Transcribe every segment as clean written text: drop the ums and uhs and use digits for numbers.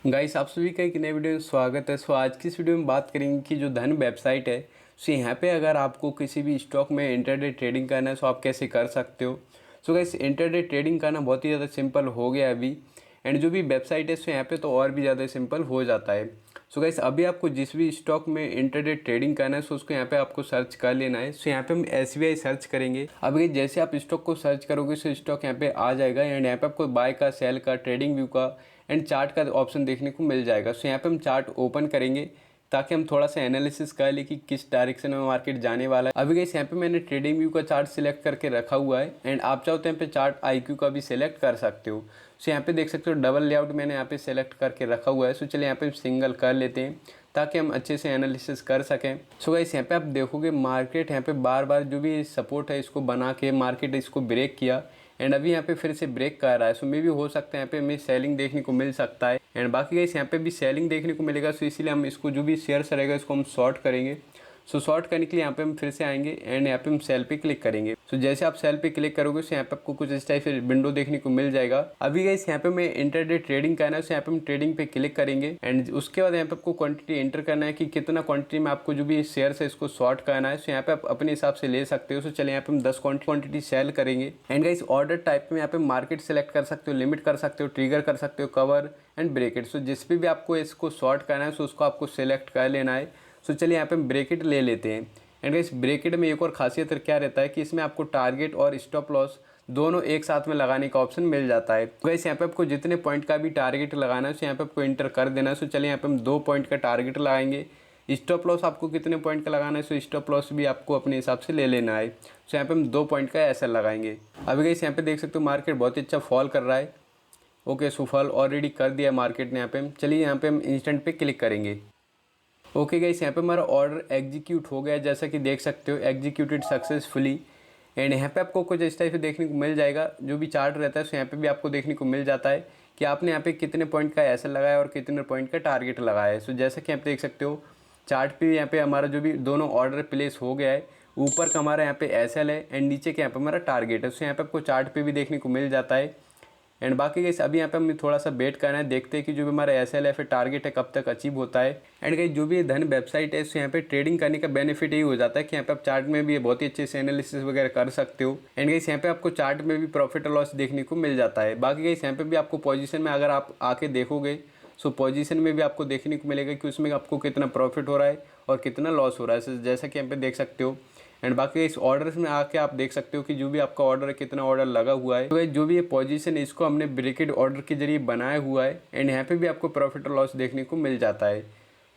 Guys, आप सभी का एक नए वीडियो में स्वागत है। आज की इस वीडियो में बात करेंगे कि जो धन वेबसाइट है, यहाँ पे अगर आपको किसी भी स्टॉक में इंटरडे ट्रेडिंग करना है, आप कैसे कर सकते हो। गाइस, इंटरडे ट्रेडिंग करना बहुत ही ज़्यादा सिंपल हो गया है अभी। एंड जो भी वेबसाइट है यहाँ पे तो और भी ज़्यादा सिंपल हो जाता है। गाइस, अभी आपको जिस भी स्टॉक में इंटरडे ट्रेडिंग करना है उसको यहाँ पे आपको सर्च कर लेना है। यहाँ पे हम SBI सर्च करेंगे। अभी जैसे आप स्टॉक को सर्च करोगे स्टॉक यहाँ पे आ जाएगा। एंड यहाँ पे आपको बाय का, सेल का, ट्रेडिंग व्यू का एंड चार्ट का ऑप्शन देखने को मिल जाएगा। यहाँ पे हम चार्ट ओपन करेंगे ताकि हम थोड़ा सा एनालिसिस कर ले कि किस डायरेक्शन में मार्केट जाने वाला है। अभी गाइस, यहाँ पे मैंने ट्रेडिंग व्यू का चार्ट सिलेक्ट करके रखा हुआ है। एंड आप चाहो तो यहाँ पे चार्ट IQ का भी सिलेक्ट कर सकते हो। यहाँ पे देख सकते हो डबल लेआउट मैंने यहाँ पे सिलेक्ट करके रखा हुआ है। चलिए यहाँ पे सिंगल कर लेते हैं ताकि हम अच्छे से एनालिसिस कर सकें। गाइस, यहाँ पे आप देखोगे मार्केट यहाँ पे बार बार जो भी सपोर्ट है इसको बना के मार्केट इसको ब्रेक किया। एंड अभी यहाँ पे फिर से ब्रेक कर रहा है। मे भी हो सकता है यहाँ पे हमें सेलिंग देखने को मिल सकता है। एंड बाकी गाइस, यहाँ पे भी सेलिंग देखने को मिलेगा। इसीलिए हम इसको जो भी शेयर्स रहेगा इसको हम शॉर्ट करेंगे। शॉर्ट करने के लिए यहाँ पे हम फिर से आएंगे एंड यहाँ पे हम सेल पे क्लिक करेंगे। जैसे आप सेल पे क्लिक करोगे यहाँ पे आपको कुछ इस टाइप से विंडो देखने को मिल जाएगा। अभी गाइस, यहाँ पे मैं इंटरडे ट्रेडिंग करना है, यहाँ पे हम ट्रेडिंग पे क्लिक करेंगे। एंड उसके बाद यहाँ पे आपको क्वांटिटी एंटर करना है कि कितना क्वांटिटी में आपको जो भी शेयर है इसको शॉर्ट करना है। यहाँ पे आप अपने हिसाब से ले सकते हो। चलिए यहाँ पे हम 10 क्वांटिटी सेल करेंगे। एंड गाइस, ऑर्डर टाइप में यहाँ पे मार्केट सेलेक्ट कर सकते हो, लिमिट कर सकते हो, ट्रिगर कर सकते हो, कवर एंड ब्रेकेट। जिस पे भी आपको इसको शॉर्ट करना है उसको आपको सेलेक्ट कर लेना है। चलिए यहाँ पे हम ब्रेकेट ले लेते हैं। एंड इस ब्रेकेट में एक और खासियत क्या रहता है कि इसमें आपको टारगेट और स्टॉप लॉस दोनों एक साथ में लगाने का ऑप्शन मिल जाता है। तो गाइस, यहाँ पे आपको जितने पॉइंट का भी टारगेट लगाना है यहाँ पे आपको इंटर कर देना है। चलिए यहाँ पे हम 2 पॉइंट का टारगेट लगाएंगे। स्टॉप लॉस आपको कितने पॉइंट का लगाना है स्टॉप लॉस भी आपको अपने हिसाब से ले लेना है। यहाँ पे हम 2 पॉइंट का ऐसा लगाएंगे। अभी गाइस, यहाँ पे देख सकते हो मार्केट बहुत ही अच्छा फॉल कर रहा है। ओके, फॉल ऑलरेडी कर दिया मार्केट ने यहाँ पे। चलिए यहाँ पे हम इंस्टेंट पे क्लिक करेंगे। ओके गाइस, यहाँ पे हमारा ऑर्डर एग्जीक्यूट हो गया, जैसा कि देख सकते हो एग्जीक्यूटेड सक्सेसफुली। एंड यहाँ पे आपको कुछ इस टाइप से देखने को मिल जाएगा। जो भी चार्ट रहता है यहाँ पे भी आपको देखने को मिल जाता है कि आपने यहाँ पे कितने पॉइंट का ऐसा लगाया और कितने पॉइंट का टारगेट लगाया है। जैसा कि आप देख सकते हो चार्ट पे यहाँ पे हमारा जो भी दोनों ऑर्डर प्लेस हो गया है। ऊपर का हमारा यहाँ पे SL है एंड नीचे के यहाँ पे हमारा टारगेट है। यहाँ पे आपको चार्ट पे भी देखने को मिल जाता है। एंड बाकी गाइस, अभी यहाँ पे हमें थोड़ा सा वेट करना है, देखते हैं कि जो भी हमारा SL है फिर टारगेट है कब तक अचीव होता है। एंड गाइस, जो भी ये धन वेबसाइट है यहाँ पे ट्रेडिंग करने का बेनिफिट यही हो जाता है कि यहाँ पे आप चार्ट में भी बहुत ही अच्छे से एनालिसिस वगैरह कर सकते हो। एंड गाइस, यहाँ पे आपको चार्ट में भी प्रॉफिट और लॉस देखने को मिल जाता है। बाकी गाइस, यहाँ पे भी आपको पोजीशन में अगर आप आके देखोगे पोजीशन में भी आपको देखने को मिलेगा कि उसमें आपको कितना प्रॉफिट हो रहा है और कितना लॉस हो रहा है, जैसा कि यहाँ पे देख सकते हो। एंड बाकी इस ऑर्डर्स में आके आप देख सकते हो कि जो भी आपका ऑर्डर है कितना ऑर्डर लगा हुआ है। तो जो भी ये पोजीशन है इसको हमने ब्रेकेट ऑर्डर के जरिए बनाया हुआ है। एंड यहाँ पे भी आपको प्रॉफिट और लॉस देखने को मिल जाता है।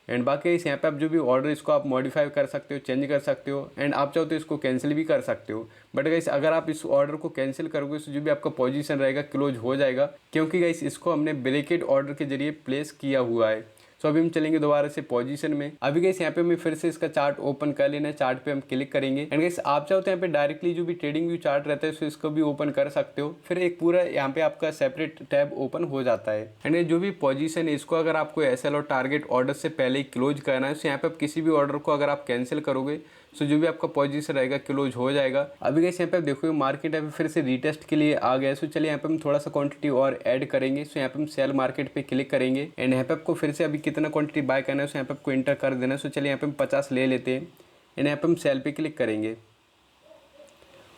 एंड बाकी इस यहाँ पे आप जो भी ऑर्डर इसको आप मॉडिफाई कर सकते हो, चेंज कर सकते हो। एंड आप चाहो तो इसको कैंसिल भी कर सकते हो। बट गाइस, अगर आप इस ऑर्डर को कैंसिल करोगे तो जो भी आपका पोजीशन रहेगा क्लोज हो जाएगा, क्योंकि गाइस इसको हमने ब्रेकेट ऑर्डर के जरिए प्लेस किया हुआ है। अभी हम चलेंगे दोबारा से पोजीशन में। अभी गाइस, यहाँ पे हमें फिर से इसका चार्ट ओपन कर लेना है। चार्ट पे हम क्लिक करेंगे। एंड गाइस, आप चाहो तो यहाँ पे डायरेक्टली जो भी ट्रेडिंग व्यू चार्ट रहता है इसको भी ओपन कर सकते हो। फिर एक पूरा यहाँ पे आपका सेपरेट टैब ओपन हो जाता है। एंड जो भी पोजीशन है इसको अगर आपको SL और टारगेट ऑर्डर से पहले ही क्लोज करना है यहाँ पे आप किसी भी ऑर्डर को अगर आप कैंसिल करोगे जो भी आपका पोजीशन रहेगा क्लोज हो जाएगा। अभी गाइस, यहाँ पे आप देखोगे मार्केट अभी फिर से रीटेस्ट के लिए आ गया है। चलिए यहाँ पे हम थोड़ा सा क्वांटिटी और ऐड करेंगे। यहाँ पे हम सेल मार्केट पे क्लिक करेंगे। एंड यहाँ पे आपको फिर से अभी कितना क्वांटिटी बाय करना है यहाँ पे आपको एंटर कर देना है। चलिए यहाँ पे हम 50 ले लेते हैं। एंड यहाँ पे हम सेल पे क्लिक करेंगे।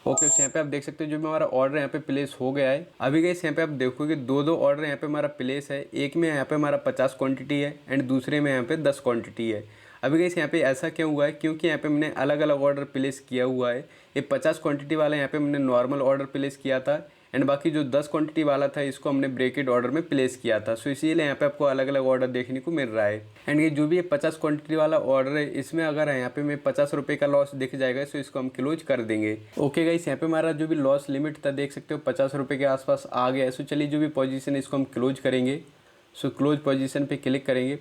ओके, यहाँ पे आप देख सकते हो जो भी हमारा ऑर्डर यहाँ पे प्लेस हो गया है। अभी गाइस, यहाँ पे आप देखोगे 2 ऑर्डर यहाँ पे हमारा प्लेस है। एक में यहाँ पे हमारा 50 क्वांटिटी है एंड दूसरे में यहाँ पे 10 क्वांटिटी है। अभी गाइस, यहाँ पे ऐसा क्यों हुआ है, क्योंकि यहाँ पे हमने अलग अलग ऑर्डर प्लेस किया हुआ है। ये 50 क्वांटिटी वाला यहाँ पे हमने नॉर्मल ऑर्डर प्लेस किया था। एंड बाकी जो 10 क्वांटिटी वाला था इसको हमने ब्रेकेट ऑर्डर में प्लेस किया था। इसीलिए यहाँ पे आपको अलग अलग ऑर्डर देखने को मिल रहा है। एंड ये जो भी ये 50 क्वांटिटी वाला ऑर्डर है इसमें अगर यहाँ पे हमें 50 रुपये का लॉस दिख जाएगा इसको हम क्लोज कर देंगे। ओके गाइस, यहाँ पे हमारा जो भी लॉस लिमिट था देख सकते हो 50 रुपये के आसपास आ गया है। चलिए जो भी पोजीशन है इसको हम क्लोज करेंगे। क्लोज पोजीशन पे क्लिक करेंगे।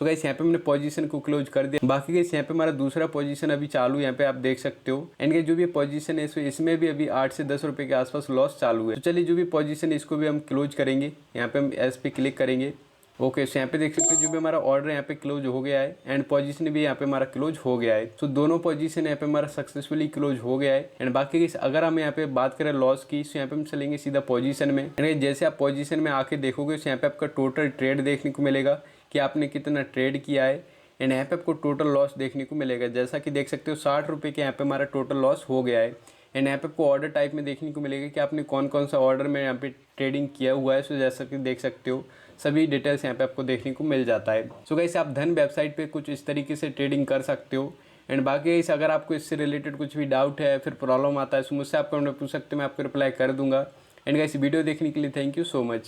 गाइस, यहाँ पे हमने पोजीशन को क्लोज कर दिया। बाकी गाइस, यहाँ पे हमारा दूसरा पोजीशन अभी चालू यहाँ पे आप देख सकते हो। एंड जो भी पोजीशन है इसमें भी अभी 8 से 10 रुपये के आसपास लॉस चालू है। चलिए जो भी पोजीशन है इसको भी हम क्लोज करेंगे। यहाँ पे हम एस पे क्लिक करेंगे। ओके, यहाँ पे देख सकते हो जो भी हमारा ऑर्डर यहाँ पे क्लोज हो गया है एंड पोजीशन भी यहाँ पे हमारा क्लोज हो गया है। सो दोनों पोजीशन यहाँ पे हमारा सक्सेसफुली क्लोज हो गया है। एंड बाकी अगर हम यहाँ पे बात करें लॉस की, तो यहाँ पे हम चलेंगे सीधा पोजीशन में। एंड जैसे आप पोजीशन में आके देखोगे तो यहाँ पे आपका टोटल ट्रेड देखने को मिलेगा कि आपने कितना ट्रेड किया है। एंड यहाँ पे आपको टोटल लॉस देखने को मिलेगा, जैसा कि देख सकते हो 60 रुपये के यहाँ पे हमारा टोटल लॉस हो गया है। एंड यहाँ पे आपको ऑर्डर टाइप में देखने को मिलेगा कि आपने कौन कौन सा ऑर्डर में यहाँ पे ट्रेडिंग किया हुआ है। सो जैसा कि देख सकते हो सभी डिटेल्स यहाँ पे आपको देखने को मिल जाता है। सो गाइस आप धन वेबसाइट पे कुछ इस तरीके से ट्रेडिंग कर सकते हो। एंड बाकी गाइस अगर आपको इससे रिलेटेड कुछ भी डाउट है फिर प्रॉब्लम आता है तो मुझसे आप कमेंट में पूछ सकते हो, मैं आपको रिप्लाई कर दूंगा। एंड गाइस वीडियो देखने के लिए थैंक यू सो मच।